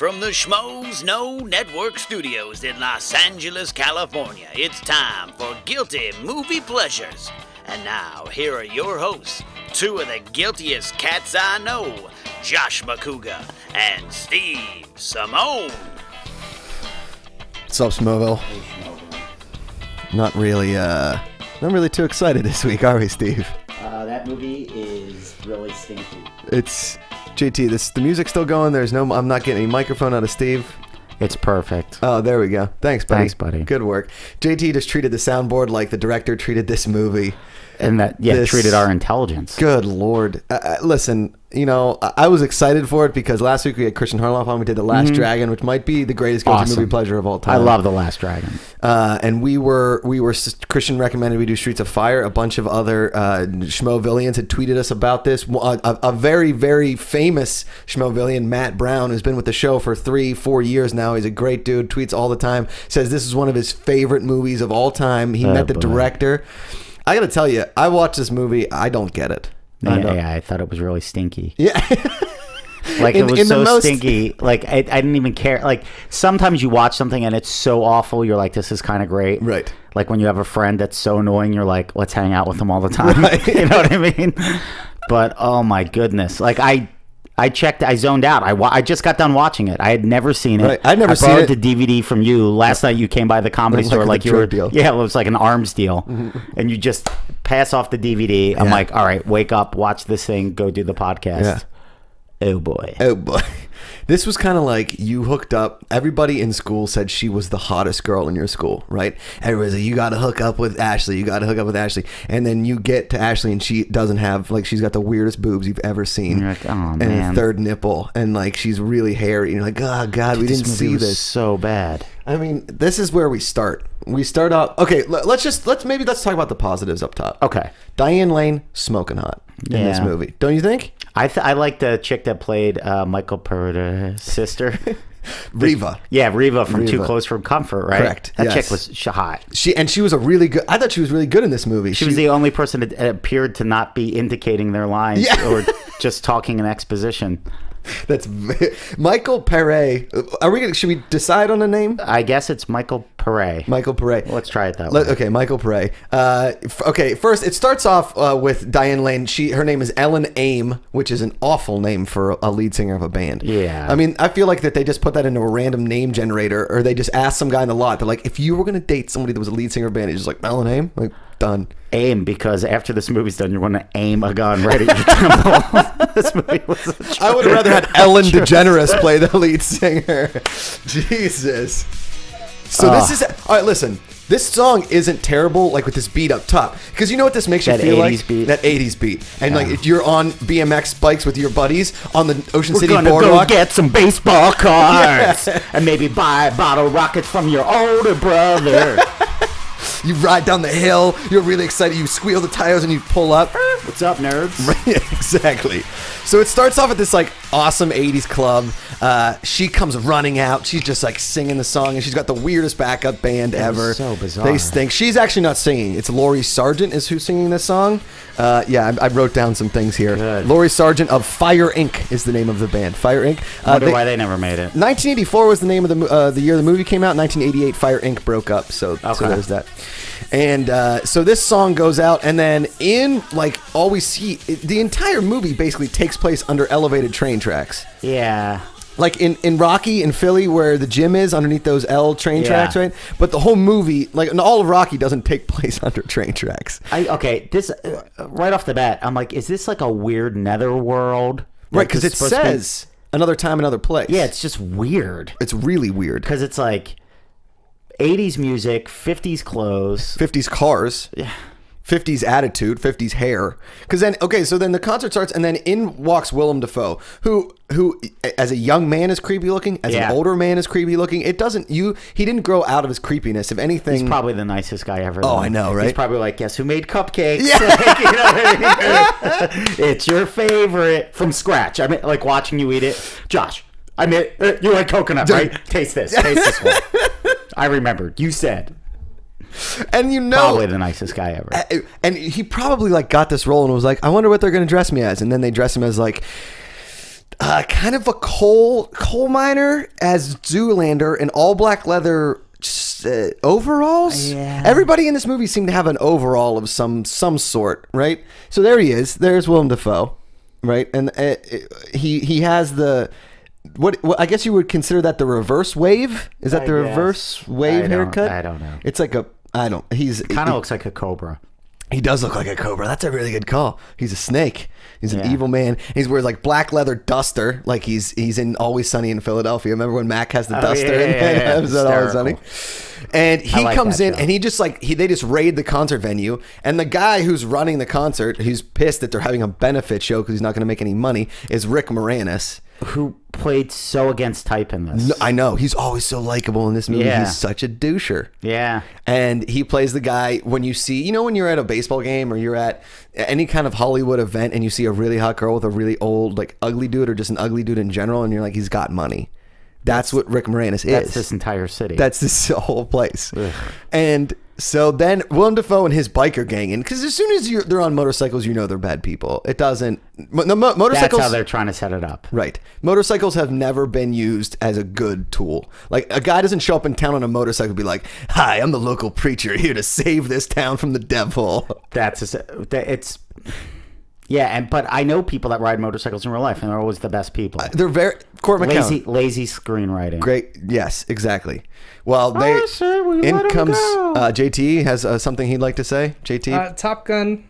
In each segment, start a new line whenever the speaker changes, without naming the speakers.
From the Schmoes No Network Studios in Los Angeles, California, it's time for Guilty Movie Pleasures. And now, here are your hosts, two of the guiltiest cats I know, Josh McCouga and Steve Simeone.
What's up, Schmoville? Not really too excited this week, are we, Steve?
That movie is really stinky.
It's JT. The music's still going. I'm not getting any microphone out of Steve.
It's perfect.
Oh, there we go. Thanks, buddy.
Thanks, buddy.
Good work. JT just treated the soundboard like the director treated this movie.
And that, treated our intelligence.
Good Lord. Listen, I was excited for it because last week we had Christian Harloff on. We did The Last Dragon, which might be the greatest guilty movie pleasure of all time.
I love The Last Dragon.
And Christian recommended we do Streets of Fire. A bunch of other Schmovillians had tweeted us about this. A very, very famous Schmovillian, Matt Brown, who's been with the show for 3-4 years now. He's a great dude, tweets all the time, says this is one of his favorite movies of all time. He met the director. I gotta tell you, I watched this movie. I don't get it.
I thought it was really stinky.
Yeah.
Like, it was so stinky. Like, I didn't even care. Like, sometimes you watch something and it's so awful, you're like, this is kind of great.
Right.
Like, when you have a friend that's so annoying, you're like, let's hang out with them all the time.
Right.
You know what I mean? But, oh my goodness. Like, I zoned out. I just got done watching it. I had never seen it.
Right. I'd never seen it.
I borrowed the DVD from you last night. You came by the comedy store like you were.
Deal.
Yeah, it was like an arms deal, and you just pass off the DVD. I'm like, all right, wake up, watch this thing, go do the podcast.
Yeah.
Oh boy.
Oh boy. This was kind of like you hooked up. Everybody in school said she was the hottest girl in your school, right? Everybody's like, you got to hook up with Ashley. You got to hook up with Ashley. And then you get to Ashley and she doesn't have, like, she's got the weirdest boobs you've ever seen.
You're like, oh,
and
man.
a third nipple. And, like, she's really hairy. And you're like, oh, God, we didn't see this.
So bad.
I mean, this is where we start. We start out. Okay, let's talk about the positives up top.
Okay.
Diane Lane, smoking hot in this movie. Don't you think?
I like the chick that played Michael Pereira's sister.
Riva.
Riva from Too Close for Comfort, right?
Correct.
That chick was hot.
She was a really good. I thought she was really good in this movie.
She was the only person that appeared to not be indicating their lines or just talking in exposition.
That's Michael Pere. Should we decide on a name?
I guess it's Michael Pere.
Michael Pere.
Let's try it that way.
Okay, Michael Pere. Okay, first it starts off with Diane Lane. Her name is Ellen Aim, which is an awful name for a lead singer of a band.
Yeah.
I mean, I feel like that they just put that into a random name generator, or they just asked some guy in the lot. They're like, if you were going to date somebody that was a lead singer of a band, it's just like Ellen Aim, like done.
Aim, because after this movie's done, you're going to aim a gun right at your temple. This movie was a joke.
I would have rather had Ellen DeGeneres play the lead singer. Jesus. So this is all right. Listen, this song isn't terrible. Like with this beat up top, because you know what this makes you feel like?
Beat.
That 80s beat. And like if you're on BMX bikes with your buddies on the Ocean City
Boardwalk,
boardwalk,
go get some baseball cards and maybe buy bottle rockets from your older brother.
You ride down the hill, you're really excited, you squeal the tires and you pull up.
What's up, nerds?
Right, exactly. So it starts off at this like awesome 80s club. She comes running out. She's just like singing the song, and she's got the weirdest backup band ever.
So bizarre.
They stink. She's actually not singing. It's Laurie Sargent is who's singing this song. I wrote down some things here.
Good.
Laurie Sargent of Fire Inc. is the name of the band. Fire Inc.
Wonder why they never made it.
1984 was the name of the year the movie came out. 1988, Fire Inc. broke up. So there's that. And so this song goes out, and then in like all we see, the entire movie basically takes place under elevated train tracks.
Yeah.
Like in Rocky in Philly, where the gym is underneath those L train tracks, right? But the whole movie, like all of Rocky, doesn't take place under train tracks.
This right off the bat, I'm like, is this like a weird netherworld?
Right, because it says another time, another place.
Yeah, it's just weird.
It's really weird
because it's like 80s music, 50s clothes,
50s cars.
Yeah.
50s attitude, 50s hair. Because then, okay, so then the concert starts, and then in walks Willem Dafoe, who as a young man is creepy looking, as an older man is creepy looking. He didn't grow out of his creepiness. If anything,
he's probably the nicest guy ever.
Oh, I know, right?
He's probably like, guess who made cupcakes?
Yeah.
Like, you know what I mean? It's your favorite from scratch. I mean, like watching you eat it. Josh, I mean, you like coconut, right? Taste this. Taste this one. I remembered. You said.
And
probably the nicest guy ever.
And he probably like got this role and was like, I wonder what they're going to dress me as. And then they dress him as like kind of a coal miner as Zoolander in all black leather overalls.
Yeah.
Everybody in this movie seemed to have an overall of some sort, right? So there he is. There's Willem Dafoe, right? And he has the what I guess you would consider that the reverse wave. Is that the reverse wave haircut?
I don't know.
It's like he's
Kind of looks like a cobra.
He does look like a cobra. That's a really good call. He's a snake. He's an evil man. He wears like black leather duster, like he's in Always Sunny in Philadelphia. Remember when Mac has the duster in that episode Always Sunny? And he comes in and he just they just raid the concert venue. And the guy who's running the concert, who's pissed that they're having a benefit show because he's not going to make any money, is Rick Moranis.
Who played so against type in this.
No, I know. He's always so likable in this movie.
Yeah.
He's such a doucher.
Yeah.
And he plays the guy when you see, when you're at a baseball game or you're at any kind of Hollywood event and you see a really hot girl with a really old, like ugly dude or just an ugly dude in general, and you're like, he's got money. That's what Rick Moranis is.
That's this entire city.
That's this whole place.
Ugh.
And so then Willem Dafoe and his biker gang, and because as soon as they're on motorcycles, they're bad people. It doesn't. Motorcycles.
That's how they're trying to set it up.
Right. Motorcycles have never been used as a good tool. Like a guy doesn't show up in town on a motorcycle and be like, "Hi, I'm the local preacher here to save this town from the devil."
It's. Yeah, but I know people that ride motorcycles in real life, and they're always the best people.
They're very Court McCown.
Lazy screenwriting.
Great. Yes, exactly. Well, in comes JT has something he'd like to say. JT,
Top Gun,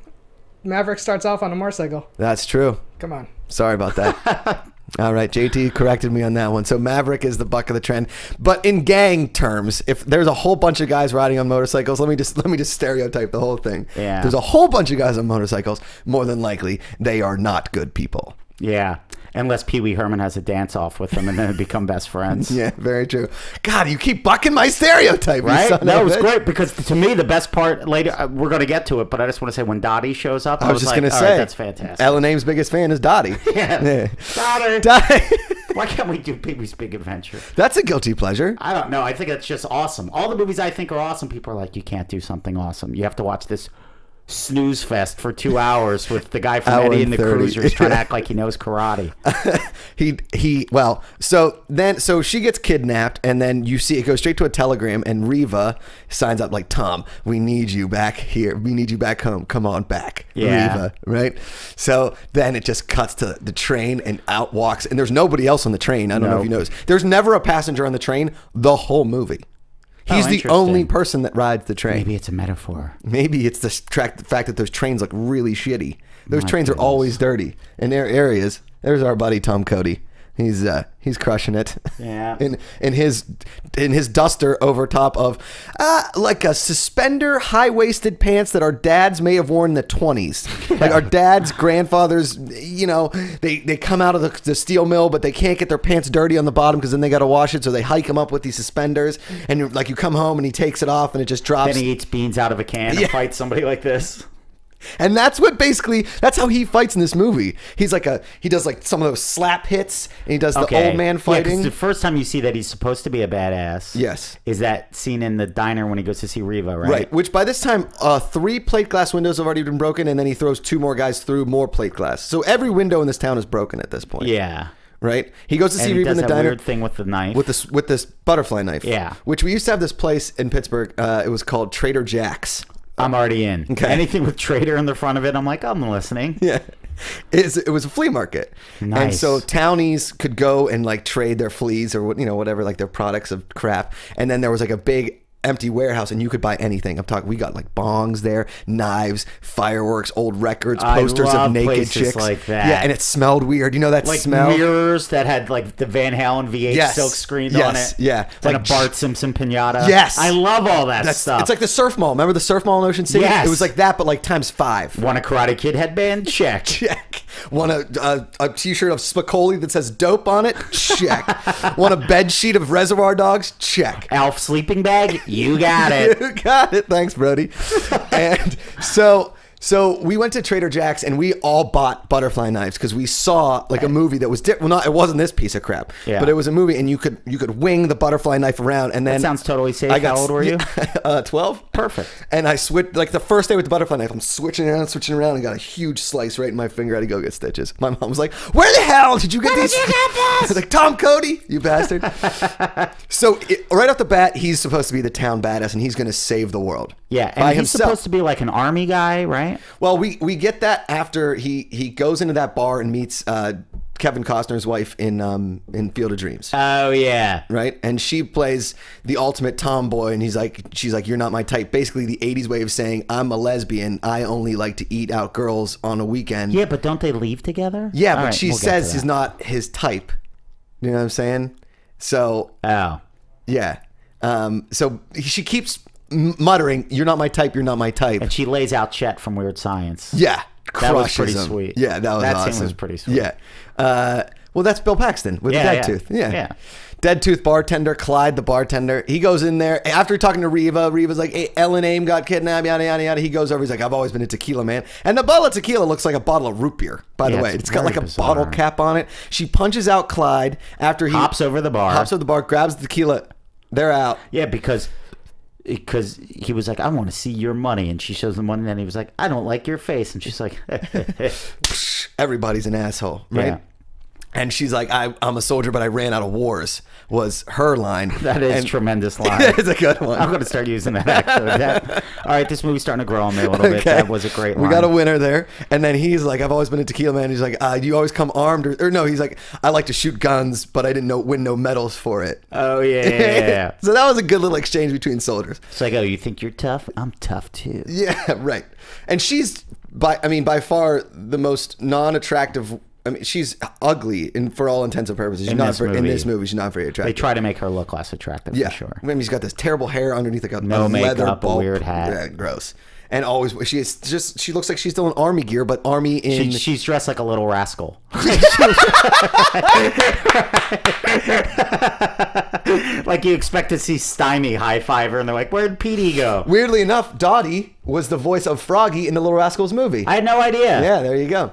Maverick starts off on a motorcycle.
That's true.
Come on.
Sorry about that. All right, JT corrected me on that one. So Maverick is the buck of the trend. But in gang terms, if there's a whole bunch of guys riding on motorcycles, let me just stereotype the whole thing.
Yeah.
There's a whole bunch of guys on motorcycles. More than likely, they are not good people.
Yeah. Unless Pee Wee Herman has a dance off with them and then they become best friends.
Yeah, very true. God, you keep bucking my stereotype.
Right? No, it was great because to me, the best part later, we're going to get to it, but I just want to say when Dottie shows up,
I was just
like,
going to
all
say,
right, that's fantastic.
Ellen Ames' biggest fan is Dottie.
Yeah. Dottie.
Dottie.
Why can't we do Pee Wee's Big Adventure?
That's a guilty pleasure.
I don't know. I think that's just awesome. All the movies I think are awesome, people are like, you can't do something awesome. You have to watch this snooze fest for 2 hours with the guy from Eddie and the Cruisers trying to act like he knows karate.
So she gets kidnapped, and then you see it goes straight to a telegram, and Reva signs up like, Tom, we need you back here. We need you back home. Come on back.
Yeah.
Reva, right? So then it just cuts to the train, and out walks, and there's nobody else on the train. I don't know if you noticed. There's never a passenger on the train the whole movie. He's the only person that rides the train.
Maybe it's a metaphor.
Maybe it's the fact that those trains look really shitty. Those trains are always dirty. In their areas, there's our buddy Tom Cody. He's crushing it.
Yeah.
In his duster over top of like a suspender high-waisted pants that our dads may have worn in the 20s. Like our dads, grandfathers, they come out of the steel mill, but they can't get their pants dirty on the bottom because then they got to wash it, so they hike them up with these suspenders, and you come home and he takes it off and it just drops.
Then he eats beans out of a can and fights somebody like this.
And that's how he fights in this movie. He does like some of those slap hits, and he does the old man fighting.
The first time you see that he's supposed to be a badass,
yes,
is that scene in the diner when he goes to see Reva, right?
Right. Which by this time, 3 plate glass windows have already been broken, and then he throws 2 more guys through more plate glass. So every window in this town is broken at this point.
Yeah.
Right. He goes to see Reva in the diner.
Weird thing with the knife.
With this butterfly knife.
Yeah.
Which we used to have this place in Pittsburgh. It was called Trader Jack's.
I'm already in. Okay. Anything with Trader in the front of it, I'm like, I'm listening.
Yeah. It was a flea market.
Nice.
And so townies could go and like trade their fleas or whatever, like their products of crap. And then there was like a big empty warehouse, and you could buy anything. We got like bongs there, knives, fireworks, old records, posters of naked chicks
like that.
Yeah, and it smelled weird. You know that
like
smell?
Mirrors that had like the Van Halen VH silk screen on it.
Yeah,
and a Bart Simpson pinata.
Yes,
I love all that stuff.
It's like the Surf Mall. Remember the Surf Mall in Ocean City?
Yes,
it was like that, but like times 5.
Want a Karate Kid headband? Check.
Check. Want a T-shirt of Spicoli that says "dope" on it? Check. Want a bed sheet of Reservoir Dogs? Check.
Alf sleeping bag? You got it.
You got it. Thanks, Brody. And so So we went to Trader Jack's and we all bought butterfly knives because we saw like a movie that was well, not it wasn't this piece of crap, but it was a movie and you could wing the butterfly knife around and then
that sounds totally safe. How old were you?
12.
Perfect.
And I switched like the first day with the butterfly knife. I'm switching around, and got a huge slice right in my finger. I had to go get stitches. My mom was like, "Where the hell did you get these?" I was like, "Tom Cody, you bastard." So right off the bat, he's supposed to be the town badass and he's going to save the world.
Yeah, and he's supposed to be like an army guy, right?
Well, we get that after he goes into that bar and meets Kevin Costner's wife in Field of Dreams.
Oh yeah,
right. And she plays the ultimate tomboy, and she's like, "You're not my type." Basically, the '80s way of saying I'm a lesbian. I only like to eat out girls on a weekend.
Yeah, but don't they leave together?
Yeah, but she says he's not his type. You know what I'm saying? So yeah. So she keeps muttering, "You're not my type. You're not my type."
And she lays out Chet from Weird Science.
Yeah,
that was pretty
him.
sweet.
Yeah, that was awesome.
That scene was pretty sweet.
Yeah. Well, that's Bill Paxton with the dead tooth. Yeah. Dead tooth bartender, Clyde the bartender. He goes in there after talking to Reva. Reva's like, "Hey, Ellen Aim got kidnapped, yada yada yada." He goes over. He's like, "I've always been a tequila man." And the bottle of tequila looks like a bottle of root beer. By the way, it's got like a bottle cap on it. She punches out Clyde after he
hops over the bar, grabs
the tequila. They're out.
Yeah, because he was like, "I want to see your money," and she shows the money, and then he was like, "I don't like your face," and she's like,
"Everybody's an asshole, right?" Yeah. And she's like, I'm a soldier, but I ran out of wars, was her line.
That is a tremendous line.
It's a good one.
I'm going to start using that, actually. All right, this movie's starting to grow on me a little bit. That was a great line.
We got a winner there. And then he's like, "I've always been a tequila man." He's like, "Do you always come armed?" Or no, he's like, "I like to shoot guns, but I didn't win no medals for it."
Oh, yeah.
So that was a good little exchange between soldiers.
It's like, "Oh, you think you're tough? I'm tough, too."
Yeah, right. And she's, by far, the most non-attractive. I mean, she's ugly for all intents and purposes. In this movie, she's not very attractive.
They try to make her look less attractive, for sure.
I mean, she's got this terrible hair underneath like a
no
leather
makeup,
bulb.
a weird hat.
Yeah, gross. And always, she looks like she's still in army gear, but army in...
She's dressed like a little rascal. Like you expect to see Stymie high-five her, and they're like, "Where'd Petey go?"
Weirdly enough, Dottie was the voice of Froggy in the Little Rascals movie.
I had no idea.
Yeah, there you go.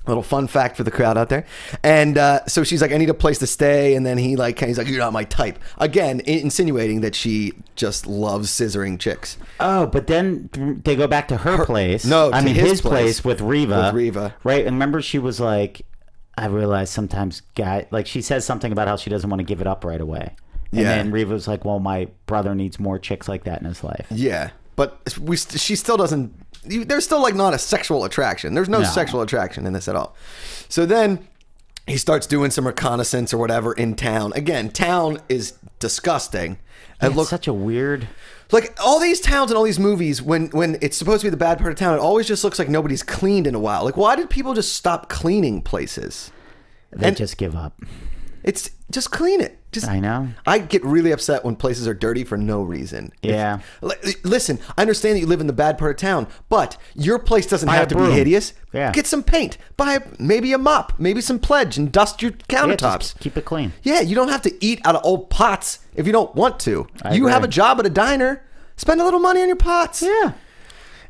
Little fun fact for the crowd out there. And so she's like, "I need a place to stay." And then he's like, "You're not my type." Again, insinuating that she just loves scissoring chicks.
Oh, but then they go back to her place.
No,
I mean his place with Reva. Right? And remember, she was like, "I realize sometimes she says something about how she doesn't want to give it up right away." And then Reva was like, "Well, my brother needs more chicks like that in his life."
Yeah, but she still doesn't. There's still like not a sexual attraction. There's no sexual attraction in this at all. So then he starts doing some reconnaissance or whatever in town. Again, town is disgusting.
It's such a weird...
Like all these towns and all these movies, when it's supposed to be the bad part of town, it always just looks like nobody's cleaned in a while. Like, why did people just stop cleaning places?
They just give up.
It's just clean it.
I know.
I get really upset when places are dirty for no reason.
Yeah.
Listen, I understand that you live in the bad part of town, but your place doesn't have to be hideous.
Yeah.
Get some paint. Buy maybe a mop, maybe some Pledge, and dust your countertops.
Just keep it clean.
Yeah, you don't have to eat out of old pots if you don't want to. You have a job at a diner. Spend a little money on your pots.
Yeah.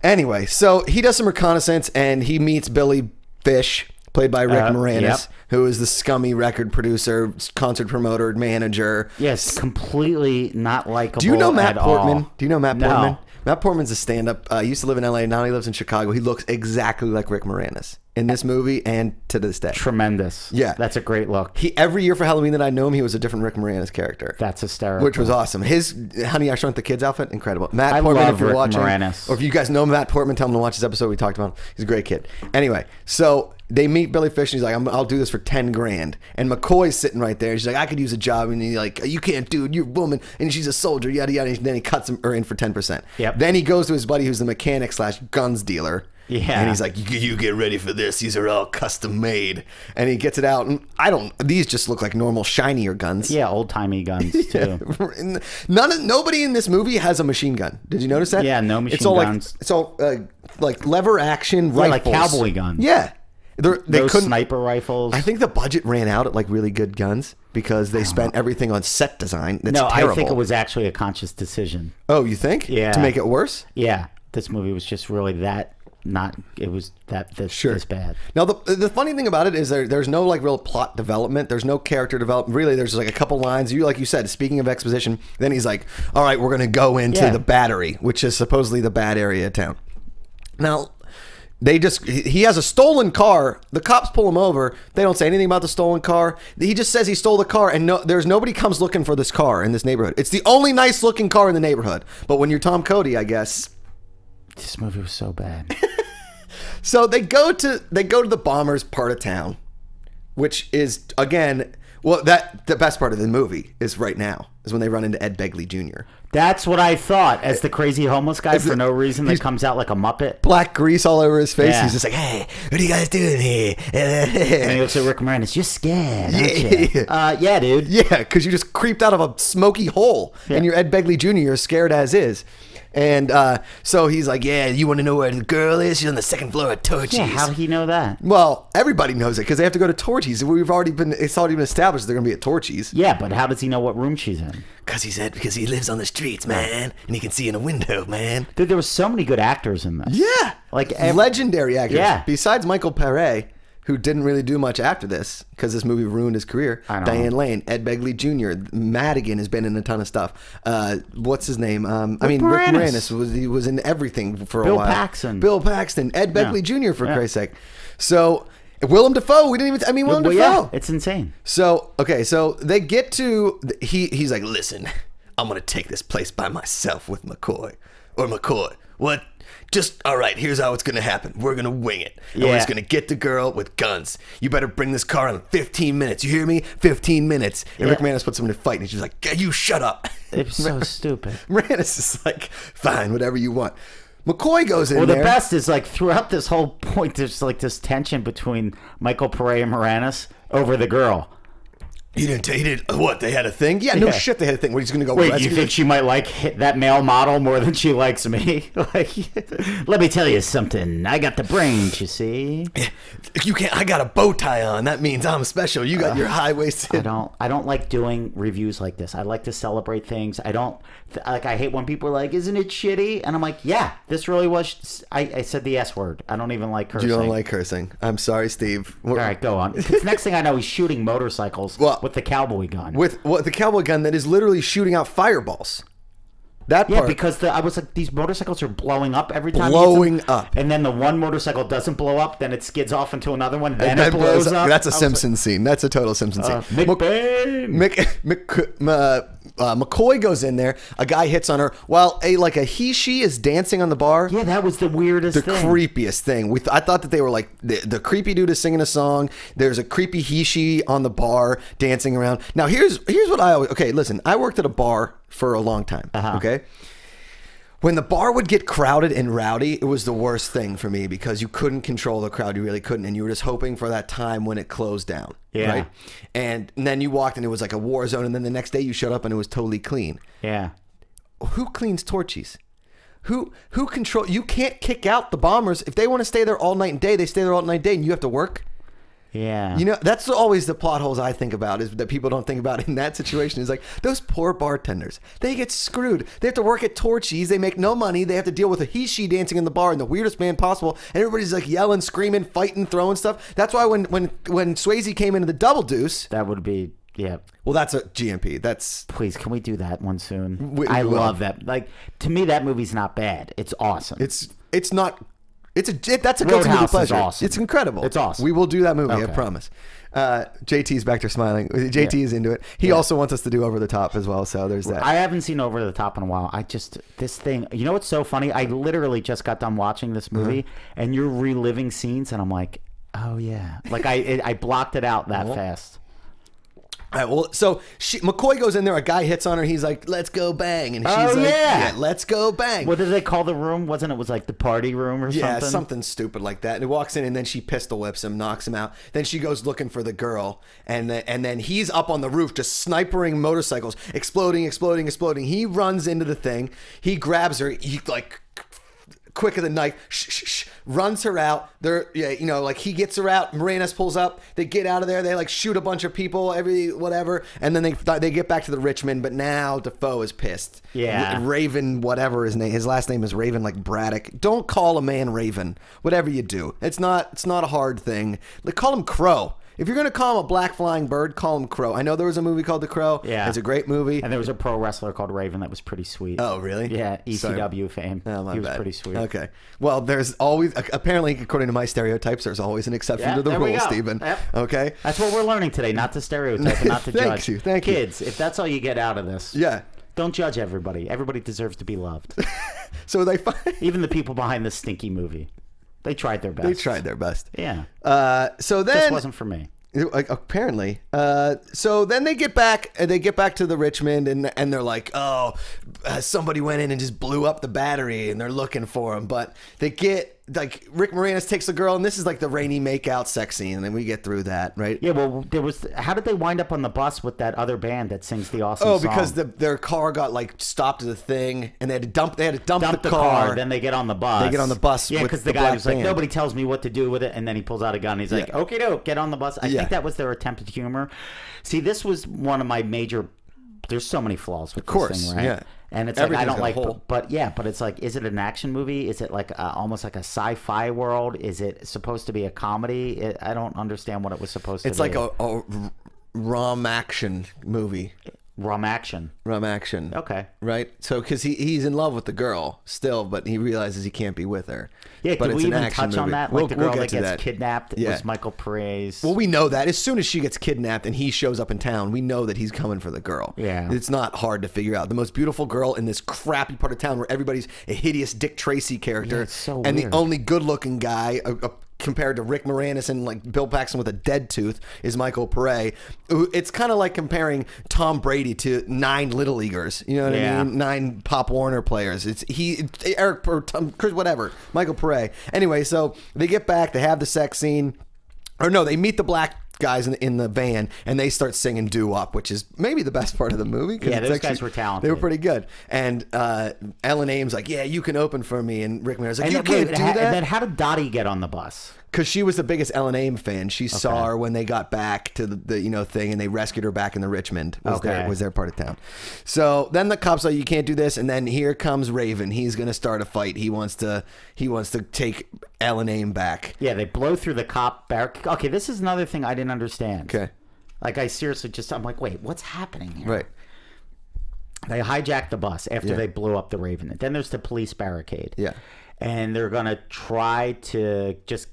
Anyway, so he does some reconnaissance, and he meets Billy Fish, played by Rick Moranis, who is the scummy record producer, concert promoter, manager.
Yes, completely not likable.
Do you know Matt Portman? Do you know Matt Portman?
No.
Matt Portman's a stand-up. He used to live in LA. Now he lives in Chicago. He looks exactly like Rick Moranis in this movie and to this day.
Tremendous.
Yeah.
That's a great look.
Every year for Halloween that I know him, he was a different Rick Moranis character.
That's hysterical.
Which was awesome. His Honey, I Shrunk the Kids outfit, incredible. Matt Portman, if you're
Rick
watching.
Moranis.
Or if you guys know Matt Portman, tell him to watch this episode we talked about him. He's a great kid. Anyway, so they meet Billy Fish, and he's like, "I'll do this for 10 grand. And McCoy's sitting right there. She's like, "I could use a job." And he's like, "You can't do it. You're a woman." And she's a soldier, yada, yada. And then he cuts her in for 10%.
Yep.
Then he goes to his buddy who's the mechanic / guns dealer.
Yeah.
And he's like, you get ready for this. These are all custom made. And he gets it out. And these just look like normal, shinier guns.
Yeah, old-timey guns, too.
Nobody in this movie has a machine gun. Did you notice that?
Yeah, no machine guns.
It's all like lever action rifles.
Like cowboy guns.
Yeah. They couldn't,
sniper rifles.
I think the budget ran out at like really good guns because they spent everything on set design. That's terrible.
I think it was actually a conscious decision.
Oh, you think?
Yeah.
To make it worse?
Yeah. This movie was just really that not. It was this bad.
Now the funny thing about it is there's no like real plot development. There's no character development. Really, there's like a couple lines. Like you said, speaking of exposition, then he's like, "All right, we're gonna go into the Battery, which is supposedly the bad area of town." Now. He has a stolen car. The cops pull him over. They don't say anything about the stolen car. He just says he stole the car, and there's nobody comes looking for this car in this neighborhood. It's the only nice looking car in the neighborhood. But when you're Tom Cody, I guess
this movie was so bad.
So they go to the bombers' part of town, which is again, the best part of the movie is right now is when they run into Ed Begley Jr.
That's what I thought. As the crazy homeless guy for no reason that comes out like a Muppet.
Black grease all over his face. Yeah. He's just like, "Hey, what are you guys doing here?"
And he looks at Rick Moranis. You're scared, aren't you? Yeah, dude.
Yeah, because you just creeped out of a smoky hole, and you're Ed Begley Jr. You're scared as is. And so he's like, "Yeah, you want to know where the girl is? She's on the second floor of Torchy's."
Yeah, how did he know that?
Well, everybody knows it because they have to go to Torchy's. It's already been established they're going to be at Torchy's.
Yeah, but how does he know what room she's in?
Because he lives on the streets, man, and he can see in a window, man.
Dude, there were so many good actors in this.
Yeah,
like
legendary actors.
Yeah,
besides Michael Pare, who didn't really do much after this because this movie ruined his career. Diane Lane, Ed Begley Jr., Madigan has been in a ton of stuff. What's his name? Rick Moranis was in everything for a while. Bill Paxton, Ed Begley Jr. for Christ's sake. So Willem Dafoe, Willem Dafoe.
Yeah, it's insane.
So they get to he's like, "Listen, I'm gonna take this place by myself with McCoy. What? Just, all right, here's how it's going to happen. We're going to wing it. And we're just going to get the girl with guns. You better bring this car in 15 minutes. You hear me? 15 minutes. And Rick Moranis puts him in a fight, and he's just like, "You shut up."
It's so stupid.
Moranis is like, "Fine, whatever you want." McCoy goes in there.
Well, the best is like throughout this whole point, there's like this tension between Michael Pare and Moranis over the girl.
He didn't. What? They had a thing? Yeah, no shit. They had a thing. Where he's gonna go?
Wait, you think she might like that male model more than she likes me? Like, let me tell you something. I got the brains. You see?
You can't. I got a bow tie on. That means I'm special. You got your high waisted.
I don't like doing reviews like this. I like to celebrate things. I hate when people are like, "Isn't it shitty?" And I'm like, "Yeah, this really was." I said the S word. I don't even like cursing.
You don't like cursing? I'm sorry, Steve.
All right, go on. Next thing I know, he's shooting motorcycles. With the cowboy gun.
With the cowboy gun that is literally shooting out fireballs. That part.
Yeah, because I was like, these motorcycles are blowing up every time.
Blowing up.
And then the one motorcycle doesn't blow up, then it skids off into another one, then it blows up.
That's a Simpsons scene. That's a total Simpsons scene. McCoy goes in there. A guy hits on her while a she is dancing on the bar.
Yeah, that was the weirdest thing.
The creepiest thing. I thought that they were like, the creepy dude is singing a song. There's a creepy she on the bar dancing around. Now, here's what I always... Okay, listen. I worked at a bar for a long time. Okay? When the bar would get crowded and rowdy, it was the worst thing for me because you couldn't control the crowd. You really couldn't. And you were just hoping for that time when it closed down. Yeah. Right? And then you walked and it was like a war zone. And then the next day you showed up and it was totally clean.
Yeah.
Who cleans Torchy's? Who control... You can't kick out the bombers. If they want to stay there all night and day, they stay there all night and day and you have to work.
Yeah.
You know, that's always the plot holes I think about, is that people don't think about in that situation. Is like, those poor bartenders, they get screwed. They have to work at Torchy's. They make no money. They have to deal with a she dancing in the bar in the weirdest man possible. And everybody's like yelling, screaming, fighting, throwing stuff. That's why when Swayze came into the Double Deuce.
That would be, yeah.
Well, that's a GMP. That's...
Please, can we do that one soon? I love that. Like, to me, that movie's not bad. It's awesome.
It's not... That's a guilty movie pleasure.
Awesome.
It's incredible.
It's awesome.
We will do that movie, I promise. JT's back there smiling. JT is into it. He also wants us to do Over the Top as well, so there's that.
I haven't seen Over the Top in a while. This thing, you know what's so funny? I literally just got done watching this movie, and you're reliving scenes, and I'm like, oh yeah. Like, I blocked it out that fast.
All right, well, so McCoy goes in there. A guy hits on her. He's like, "Let's go bang," and she's like, "Yeah, let's go bang."
What did they call the room? It was like the party room or something?
Yeah, something stupid like that. And he walks in, and then she pistol whips him, knocks him out. Then she goes looking for the girl, and then he's up on the roof just snipering motorcycles, exploding. He runs into the thing. He grabs her. He like quicker than knife, runs her out. They're, you know, like he gets her out. Moranis pulls up. They get out of there. They like shoot a bunch of people, whatever, and then they get back to the Richmond. But now Defoe is pissed.
Yeah,
Raven, whatever his name. His last name is Raven, like Braddock. Don't call a man Raven. Whatever you do, it's not a hard thing. Like, call him Crow. If you're going to call him a black flying bird, call him Crow. I know there was a movie called The Crow.
Yeah.
It's a great movie.
And there was a pro wrestler called Raven that was pretty sweet.
Oh, really?
Yeah, ECW fame.
Oh,
he was
bad.
pretty sweet.
Okay. Well, there's always, apparently, according to my stereotypes, there's always an exception to the rule, Stephen.
Yep.
Okay?
That's what we're learning today, not to stereotype and not to judge.
Thank you.
Kids, if that's all you get out of this, don't judge everybody. Everybody deserves to be loved.
So they find...
Even the people behind this stinky movie. They tried their best. Yeah.
So then...
This wasn't for me.
Apparently. So then they get back to the Richmond and they're like, oh, somebody went in and just blew up the battery and they're looking for him. But they get, like, Rick Moranis takes the girl and this is like the rainy makeout sex scene, and then we get through that, right?
Yeah, well, how did they wind up on the bus with that other band that sings the awesome song?
Oh, because their car got like stopped at the thing and they had to dump the car.
Then they get on the bus.
They get on the bus.
Yeah, because the guy was like, nobody tells me what to do with it, and then he pulls out a gun and he's like, okay, doke, get on the bus. I think that was their attempt at humor. See, this was one of my major... There's so many flaws with this thing, right? Yeah. And it's like, I don't like, but it's like, is it an action movie? Is it like almost like a sci-fi world? Is it supposed to be a comedy? I don't understand what it was supposed to be.
It's like a rom action movie.
Rum action.
Okay. Right? So, because he's in love with the girl still, but he realizes he can't be with her.
Yeah,
but
did we even touch on that? Like the girl that gets kidnapped was Michael Pere's.
Well, we know that. As soon as she gets kidnapped and he shows up in town, we know that he's coming for the girl. Yeah. It's not hard to figure out. The most beautiful girl in this crappy part of town where everybody's a hideous Dick Tracy character.
Yeah, it's so
and
weird.
The only good-looking guy... compared to Rick Moranis and like Bill Paxton with a dead tooth is Michael Pere. It's kind of like comparing Tom Brady to 9 Little Leaguers. You know what I mean? 9 Pop Warner players. It's Eric or Tom, Chris, whatever. Michael Pere. Anyway, so they get back. They have the sex scene. Or no, they meet the black guys in the van and they start singing doo-wop, which is maybe the best part of the movie.
Yeah, those guys were talented.
They were pretty good. And Ellen Ames like, yeah, you can open for me. And Rick Moranis like, you can't do that.
And then how did Dottie get on the bus?
Because she was the biggest Ellen Ames fan. She saw her when they got back to the thing, and they rescued her back in the Richmond. Was their part of town. So then the cops are like, you can't do this, and then here comes Raven. He's gonna start a fight. He wants to take Ellen Ames back.
Yeah, they blow through the cop barricade. Okay, this is another thing I didn't understand.
Okay,
like I seriously I'm like, wait, what's happening here?
Right.
They hijacked the bus after they blew up the Raven. And then there's the police barricade.
Yeah, and
they're gonna try to just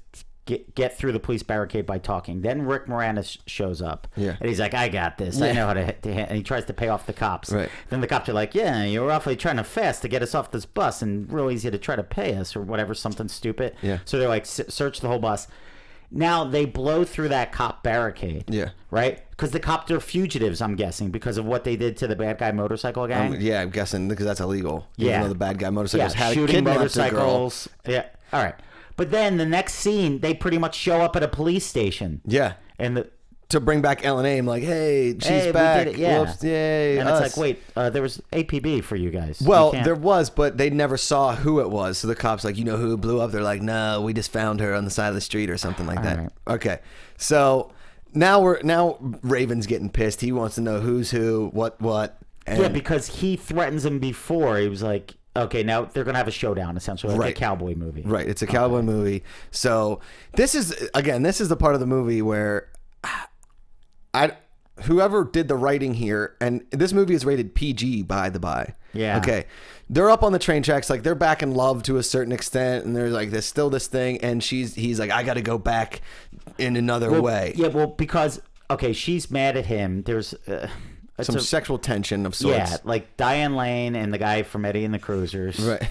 get through the police barricade by talking. Then Rick Moranis shows up. Yeah. And he's like, I got this. Yeah. I know how to hit. And he tries to pay off the cops. Right. Then the cops are like, yeah, you were awfully trying to fast to get us off this bus and real easy to try to pay us or whatever, something stupid. Yeah. So they're like, search the whole bus. Now they blow through that cop barricade. Yeah. Right? Because the cops are fugitives, I'm guessing, because of what they did to the bad guy motorcycle gang.
Yeah, I'm guessing because that's illegal.
Yeah.
Even though the bad guy motorcycles had
shooting motorcycles. Yeah. All right. But then the next scene, they pretty much show up at a police station.
Yeah.
And
to bring back Ellen Ames, like, hey, she's back.
We did it. Yeah.
Whoops, yay.
And it's like, wait, there was APB for you guys.
Well, there was, but they never saw who it was. So the cops like, you know who blew up? They're like, no, we just found her on the side of the street or something like that. Right. Okay. So now Raven's getting pissed. He wants to know who's who, what.
And because he threatens him before. He was like, okay, now they're going to have a showdown, essentially, like a cowboy movie.
Right, it's a cowboy movie. So this is the part of the movie where whoever did the writing here, and this movie is rated PG, by the by. Yeah. Okay. They're up on the train tracks, like they're back in love to a certain extent, and they're like, there's still this thing, and he's like, I got to go back in another way.
Yeah, well, because, okay, she's mad at him. There's...
some sexual tension of sorts.
Yeah, like Diane Lane and the guy from Eddie and the Cruisers.
Right.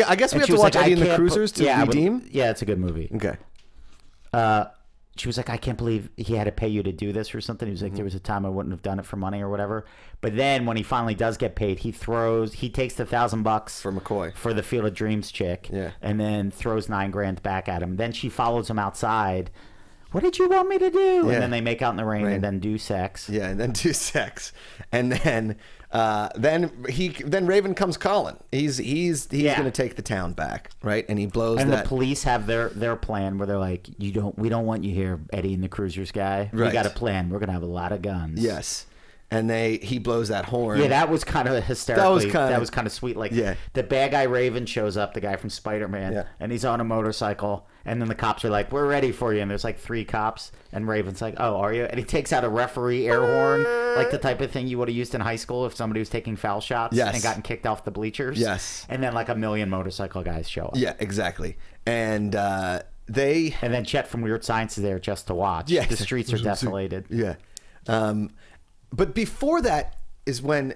I guess we have to watch Eddie and the Cruisers to redeem?
Yeah, it's a good movie.
Okay.
She was like, I can't believe he had to pay you to do this or something. He was like, there was a time I wouldn't have done it for money or whatever. But then when he finally does get paid, he takes the $1,000
for McCoy,
for the Field of Dreams chick, and then throws $9,000 back at him. Then she follows him outside. what did you want me to do?
Yeah.
And then they make out in the rain and then do sex.
Yeah, and then do sex, and then Raven comes calling. He's going to take the town back, right? And he blows.
And
the
police have their plan where they're like, we don't want you here, Eddie and the Cruisers guy.
Right.
We got a plan. We're gonna have a lot of guns.
Yes. And he blows that horn.
Yeah, that was kind of hysterical. That was kind of sweet. Like, the bad guy Raven shows up, the guy from Spider-Man, and he's on a motorcycle. And then the cops are like, "We're ready for you." And there's like 3 cops, and Raven's like, "Oh, are you?" And he takes out a referee air horn, like the type of thing you would have used in high school if somebody was taking foul shots and gotten kicked off the bleachers.
Yes.
And then like a million motorcycle guys show up.
Yeah, exactly. And
and then Chet from Weird Science is there just to watch.
Yeah,
the streets are desolated.
Yeah. But before that is when.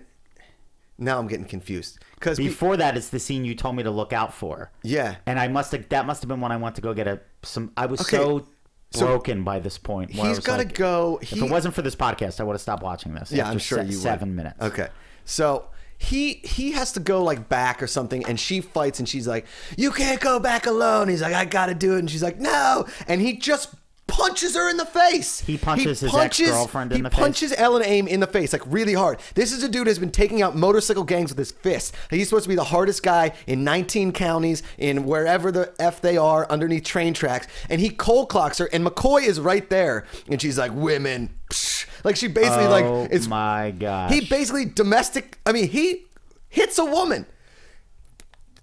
Now I'm getting confused because
before that is the scene you told me to look out for.
Yeah,
and that must have been when I went to go get some. I was so broken by this point.
He's got to go.
If it wasn't for this podcast, I would have stopped watching this.
Yeah, I'm sure you
7 minutes.
Okay, so he has to go like back or something, and she fights, and she's like, "You can't go back alone." He's like, "I got to do it," and she's like, "No," and he just punches her in the face.
He punches his ex-girlfriend in the face.
He punches Ellen Aim in the face, like really hard. This is a dude who's been taking out motorcycle gangs with his fists. He's supposed to be the hardest guy in 19 counties, in wherever the F they are, underneath train tracks. And he cold clocks her, and McCoy is right there. And she's like, women. Psh. Like she basically it's
my gosh.
He basically he hits a woman.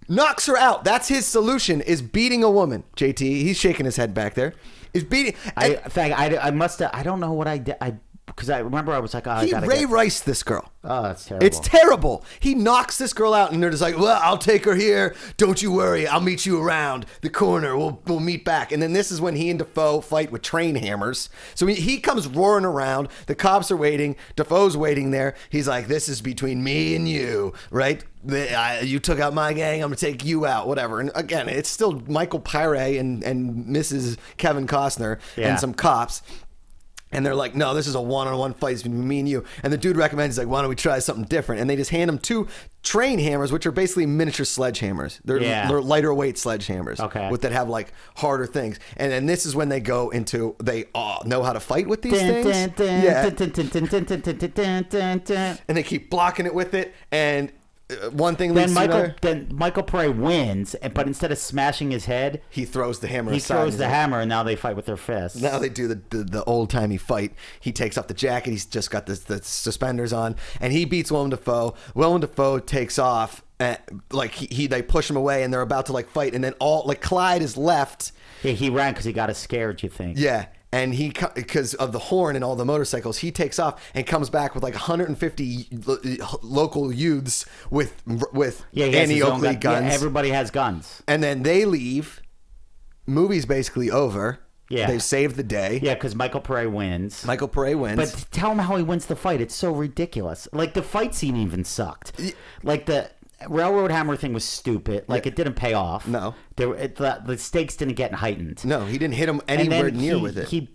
Knocks her out. That's his solution, is beating a woman. JT, he's shaking his head back there. Is beating.
I must have. I don't know what I did. Because I remember I was like,
he Ray Riced this girl.
Oh, that's terrible.
It's terrible. He knocks this girl out, and they're just like, well, I'll take her here. Don't you worry. I'll meet you around the corner. We'll meet back. And then this is when he and Defoe fight with train hammers. So he comes roaring around. The cops are waiting. Defoe's waiting there. He's like, this is between me and you, right? You took out my gang. I'm going to take you out, whatever. And again, it's still Michael Pyre and Mrs. Kevin Costner and some cops. And they're like, no, this is a one-on-one fight between me and you. And the dude recommends, he's like, why don't we try something different? And they just hand him 2 train hammers, which are basically miniature sledgehammers. They're lighter weight sledgehammers.
Okay.
That have like harder things. And then this is when they go into, they know how to fight with these things. And they keep blocking it with it. And one thing leads to another.
Then Michael Pare wins, but instead of smashing his head,
he throws the hammer.
He throws the hammer, and now they fight with their fists.
Now they do the old timey fight. He takes off the jacket. He's just got the suspenders on, and he beats Willem Dafoe. Willem Dafoe takes off. They push him away, and they're about to like fight, and then Clyde is left.
Yeah, he ran because he got us scared. You think?
Yeah. And because of the horn and all the motorcycles, he takes off and comes back with like 150 local youths with anti-Oakley guns.
Yeah, everybody has guns.
And then they leave. Movie's basically over.
Yeah.
They've saved the day.
Yeah, because Michael Pare wins.
But
tell him how he wins the fight. It's so ridiculous. Like, the fight scene even sucked. Like, the railroad hammer thing was stupid. Like, it didn't pay off.
No.
The stakes didn't get heightened.
No, he didn't hit him anywhere near with it.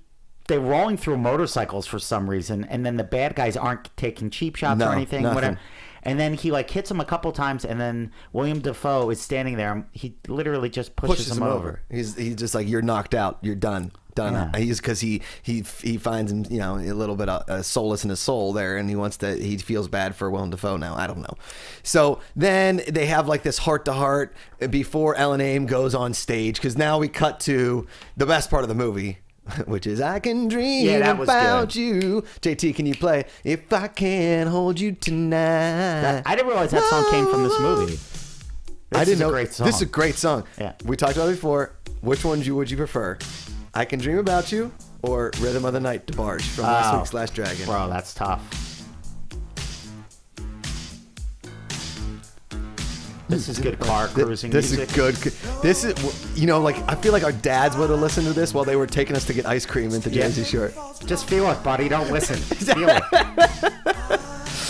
They're rolling through motorcycles for some reason, and then the bad guys aren't taking cheap shots or anything.
Nothing.
Whatever. And then he hits him a couple times, and then William Dafoe is standing there. He literally just pushes him over.
He's just like, you're knocked out. You're done.
Yeah.
He's because he finds him, a little bit of solace in his soul there, and he feels bad for Willem Dafoe now. I don't know. So then they have like this heart to heart before Ellen Aim goes on stage, because now we cut to the best part of the movie, which is I can dream about you. JT, can you play If I Can Hold You Tonight?
I didn't realize that song came from this movie.
I didn't know.
Great song.
This is a great song.
Yeah.
We talked about it before. Which one would you prefer? I Can Dream About You or Rhythm of the Night, DeBarge from last week's Last Dragon?
Bro, that's tough. This is good car cruising music.
This is good. This is, I feel like our dads would have listened to this while they were taking us to get ice cream into Jersey Shore.
Just feel it, buddy. Don't listen. Feel it.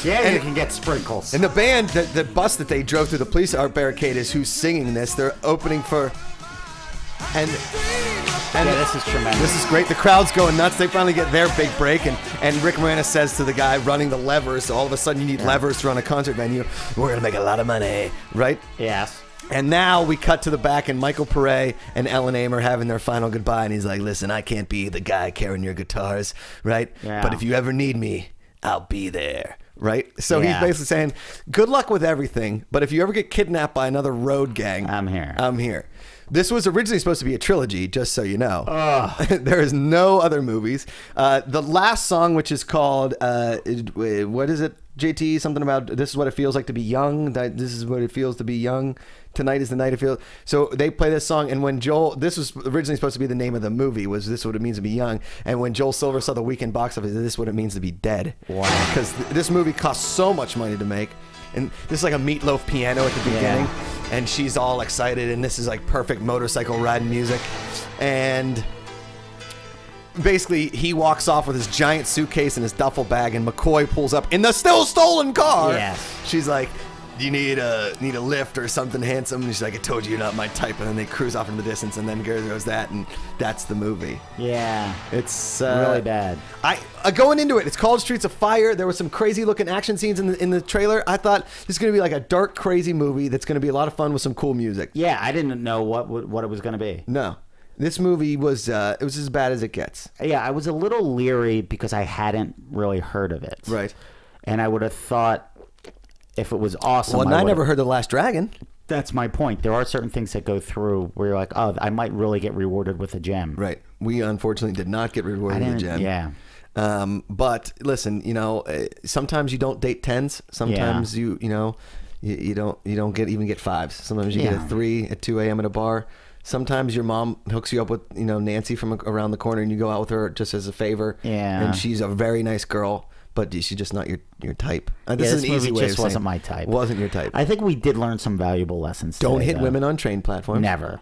Yeah, you can get sprinkles.
And the band, the bus that they drove through the police barricade is who's singing this. They're opening for... And
this is tremendous.
This is great. The crowd's going nuts. They finally get their big break, and Rick Moranis says to the guy running the levers, all of a sudden you need levers to run a concert venue. We're gonna make a lot of money, right?
Yes.
And now we cut to the back, and Michael Pare and Ellen Aim are having their final goodbye, and he's like, listen, I can't be the guy carrying your guitars, right?
Yeah.
But if you ever need me, I'll be there, right? So
Yeah.
he's basically saying, good luck with everything, but if you ever get kidnapped by another road gang,
I'm here.
I'm here. This was originally supposed to be a trilogy, just so you know. There is no other movies. The last song, which is called, what is it, JT? Something about, this is what it feels like to be young. This is what it feels to be young. Tonight is the night it feels. So they play this song, and when Joel, this was originally supposed to be the name of the movie, was This What It Means to Be Young. And when Joel Silver saw the weekend box office, this is what it means to be dead. Wow. Because this movie cost so much money to make. And this is like a Meatloaf piano at the beginning. And she's all excited, and this is like perfect motorcycle riding music. And basically, he walks off with his giant suitcase and his duffel bag, and McCoy pulls up in the still stolen car.
Yes.
She's like, you need a lift or something handsome? And she's like, I told you you're not my type. And then they cruise off in the distance, and then goes that, and that's the movie.
Yeah.
It's
really bad.
Going into it, it's called Streets of Fire. There were some crazy looking action scenes in the trailer. I thought this is going to be like a dark, crazy movie that's going to be a lot of fun with some cool music.
Yeah, I didn't know what it was going to be.
No. This movie was it was as bad as it gets.
Yeah, I was a little leery because I hadn't really heard of it.
Right.
And I would have thought if it was awesome.
Well, and I never heard The Last Dragon.
That's my point. There are certain things that go through where you're like, oh, I might really get rewarded with a gem.
Right. We unfortunately did not get rewarded with a gem.
Yeah.
But listen, sometimes you don't date 10s. Sometimes you don't even get 5s. Sometimes you get a 3 at 2 a.m. at a bar. Sometimes your mom hooks you up with Nancy from around the corner, and you go out with her just as a favor.
Yeah.
And she's a very nice girl, but she's just not your type. This is an easy way
just
of saying
wasn't my type.
Wasn't your type.
I think we did learn some valuable lessons.
Don't
today,
hit
though.
women on train platforms.
Never.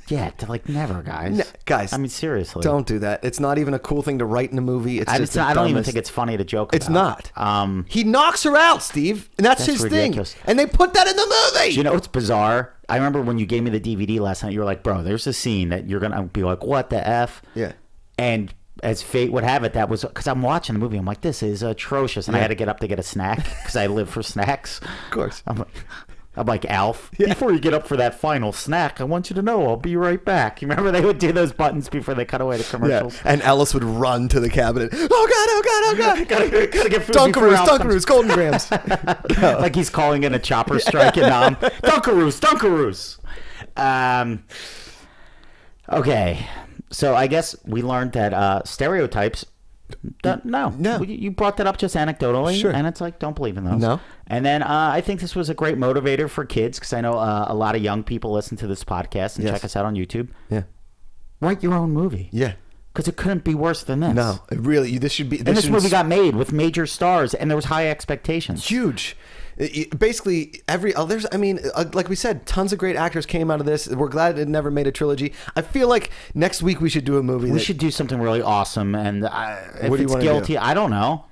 Yeah, never, guys.
Guys,
I mean, seriously.
Don't do that. It's not even a cool thing to write in a movie. It's just
I don't even think it's funny to joke about.
It's not. He knocks her out, Steve, and that's his
ridiculous.
thing. And they put that in the movie.
Do you know what's bizarre? I remember when you gave me the DVD last night, you were like, bro, there's a scene that you're going to be like, what the F?
Yeah.
And as fate would have it, that was because I'm watching the movie. I'm like, this is atrocious. And I had to get up to get a snack because I live for snacks.
Of course.
I'm like, Alf, before you get up for that final snack, I want you to know I'll be right back. You remember they would do those buttons before they cut away to commercials?
Yeah. And Ellis would run to the cabinet. Oh, God, oh, God, oh, God.
gotta get food.
Dunkaroos, Golden Grams.
Like he's calling in a chopper strike in Nam. Dunkaroos. Okay. So I guess we learned that stereotypes. No. You brought that up just anecdotally,
sure.
And it's like, don't believe in those.
No.
And then I think this was a great motivator for kids because I know a lot of young people listen to this podcast and check us out on YouTube.
Yeah.
Write your own movie.
Yeah.
Because it couldn't be worse than this.
No, it really. This should be.
This movie got made with major stars, and there was high expectations.
Huge. Basically, like we said, tons of great actors came out of this. We're glad it never made a trilogy. I feel like next week we should do a movie.
We should do something really awesome. And if it's guilty, I don't know.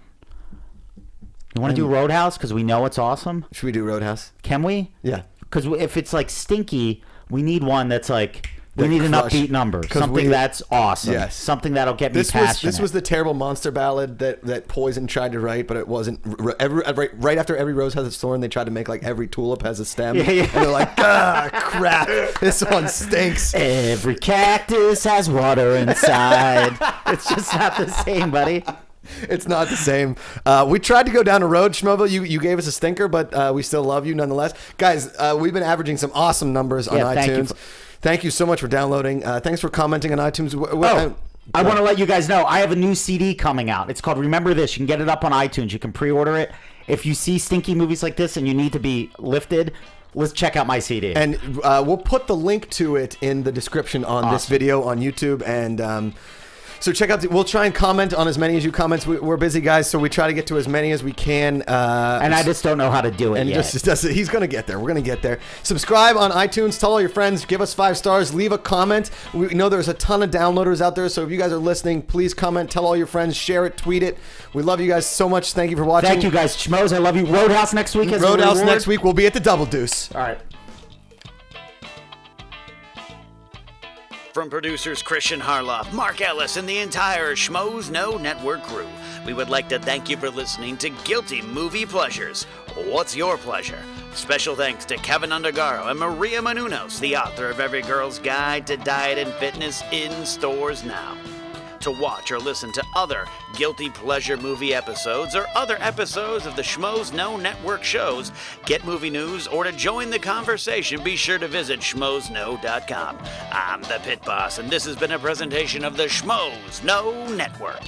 You want to do Roadhouse because we know it's awesome?
Should we do Roadhouse?
Can we?
Yeah.
Because if it's like stinky, we need one that's like. We need an upbeat number, something that's awesome, something that'll get me passionate.
This was the terrible monster ballad that Poison tried to write, but it wasn't. Right after every rose has its thorn, they tried to make like every tulip has a stem, and they're like, crap, this one stinks.
Every cactus has water inside. It's just not the same, buddy.
It's not the same. We tried to go down a road, Schmoville. You gave us a stinker, but we still love you nonetheless. Guys, we've been averaging some awesome numbers on iTunes. Thank you so much for downloading. Thanks for commenting on iTunes.
I want to let you guys know I have a new CD coming out. It's called Remember This. You can get it up on iTunes. You can pre-order it. If you see stinky movies like this and you need to be lifted, let's check out my CD.
And we'll put the link to it in the description on this video on YouTube. And so check out. We'll try and comment on as many as you comments. We're busy guys, so we try to get to as many as we can.
And I just don't know how to do it yet.
He's going to get there. We're going to get there. Subscribe on iTunes. Tell all your friends. Give us 5 stars. Leave a comment. We know there's a ton of downloaders out there, so if you guys are listening, please comment. Tell all your friends. Share it. Tweet it. We love you guys so much. Thank you for watching.
Thank you guys. Schmoes, I love you. Roadhouse next week.
Roadhouse next week. We'll be at the Double Deuce.
All right.
From producers Christian Harloff, Mark Ellis, and the entire Schmoes Know Network crew, We would like to thank you for listening to Guilty Movie Pleasures. What's your pleasure? Special thanks to Kevin Undergaro and Maria Menounos, the author of Every Girl's Guide to Diet and Fitness, in stores now. To watch or listen to other Guilty Pleasure movie episodes or other episodes of the Schmoes Know Network shows, get movie news, or to join the conversation, be sure to visit schmoesknow.com. I'm the Pit Boss, and this has been a presentation of the Schmoes Know Network.